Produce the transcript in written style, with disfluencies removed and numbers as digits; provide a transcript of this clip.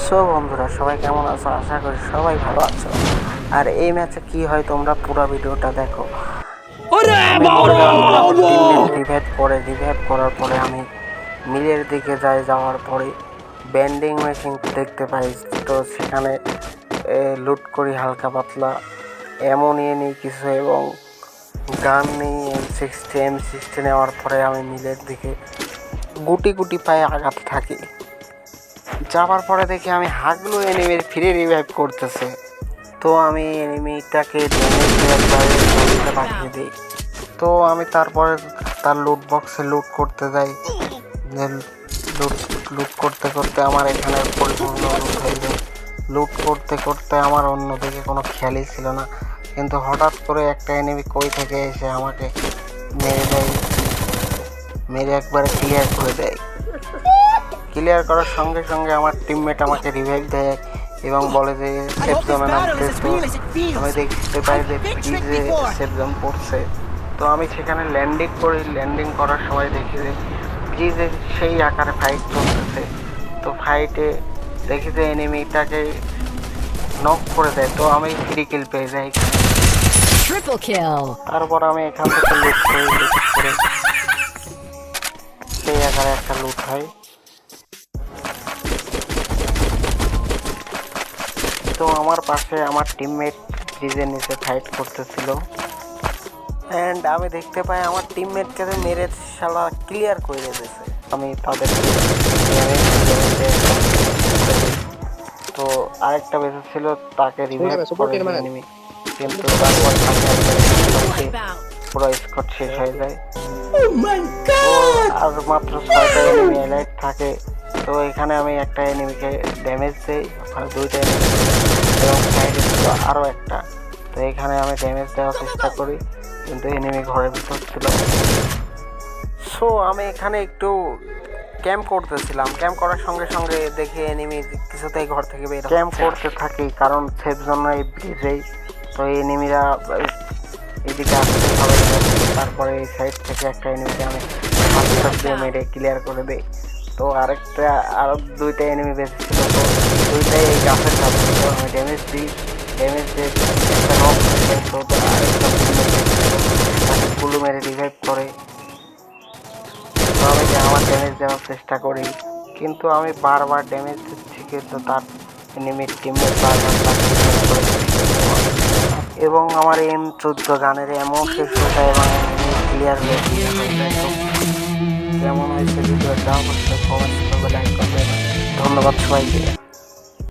So বন্ধুরা, সবাই কেমন আছো? আশা করি সবাই ভালো আছো। আর এই ম্যাচে কি হয় তোমরা পুরো ভিডিওটা দেখো। আমি মরে যাওয়ার পরে আমার টিমমেট রিভাইভ করার পরে আমি মিলের দিকে যাওয়ার পরে ব্যান্ডিং মেশিন দেখতে পাই। তো সেখানে লুট করি হালকা পাতলা, নিয়ে নিই কিছু এবং গান নিই M60 নেওয়ার পরে আমি মিলের দিকে গুটি গুটি পায়ে আঘাতে থাকি। যাওয়ার পরে দেখি আমি হাগলু এনিমির ফ্রি রিভাইভ করতেছে। তো আমি এনিমিটাকে পাঠিয়ে দিই। তো আমি তারপরে তার লুট বক্সে লুট করতে যাই। লুট করতে করতে আমার এখানে পরিপূর্ণ লুট হয়ে যায়। লুট করতে করতে আমার অন্যদিকে কোনো খেয়ালই ছিল না, কিন্তু হঠাৎ করে একটা এনিমি কই থেকে এসে আমাকে মেরে দেয়, মেরে একবারে ক্লিয়ার করে দেয়। ক্লিয়ার করার সঙ্গে সঙ্গে আমার টিমমেট আমাকে রিভাইভ দেয় এবং বলে যে সেফ জোনে নামতে। তো আমি দেখতে পাই যে ফ্রিজে সেফ জোন পড়ছে। তো আমি সেখানে ল্যান্ডিং করার সময় দেখি যে ফ্রিজে সেই আকারে ফাইট চলতেছে। তো ফাইটে দেখি যে এনিমিটাকে নক করে দেয়। তো আমি ফ্রি কিল পেয়ে যাই। তারপর আমি এখান থেকে লুট করে সেই আকারে একটা লুট হয়। তো আমার পাশে আমার টিমমেট ফ্রিজের নিচে ফাইট করতেছিল অ্যান্ড আমি দেখতে পাই আমার টিমমেটকে মেরে শালা ক্লিয়ার করে দিয়েছে। আমি তাদের তো আরেকটা বেঁচে ছিল, তাকে রিভাইভ করে এনিমি, কিন্তু তারপর পুরো স্কোর শেষ হয়ে যায়। আর মাত্র 6টা এনিমি এলাইট থাকে। তো এখানে আমি একটা এনিমিকে ড্যামেজ দিই, ওখানে 2টা এনিমি এবং সাইডে ছিল আরও একটা। তো এখানে আমি ড্যামেজ দেওয়ার চেষ্টা করি, কিন্তু এনিমি ঘরের ভিতর ছিল। সো আমি এখানে একটু ক্যাম্প করতেছিলাম। ক্যাম্প করার সঙ্গে সঙ্গে দেখি এনিমি কিছুতেই ঘর থেকে বের ক্যাম্প করতে থাকি, কারণ সেফ জোন এই ব্রিজেই। তো এনিমিরা এদিকে আসতে হবে। তারপরে এই সাইড থেকে একটা এনিমিকে আমি হাত দিয়ে মেরে ক্লিয়ার করে দিই। তো আরও 2টা এনিমি বেঁচে ছিল। তো 2টাই এই গাছের কাছে। তো আমি ড্যামেজ দিয়ে একটা নক হয়ে যায়। তো আরেকটা তাকে কুলু মেরে রিভাইভ করে। তো আমি আমার ড্যামেজ দেওয়ার চেষ্টা করি, কিন্তু আমি বারবার ড্যামেজ দিচ্ছি, কিন্তু তার এনিমির টিমমেট বারবার এবং আমার M14 গানের এমন শেষ হয়ে যায় এবং ক্লিয়ার হয়ে যায়। কেমন হয়েছে ভিডিওটা অবশ্যই কমেন্টস করবে, লাইক করবে। ধন্যবাদ সবাইকে।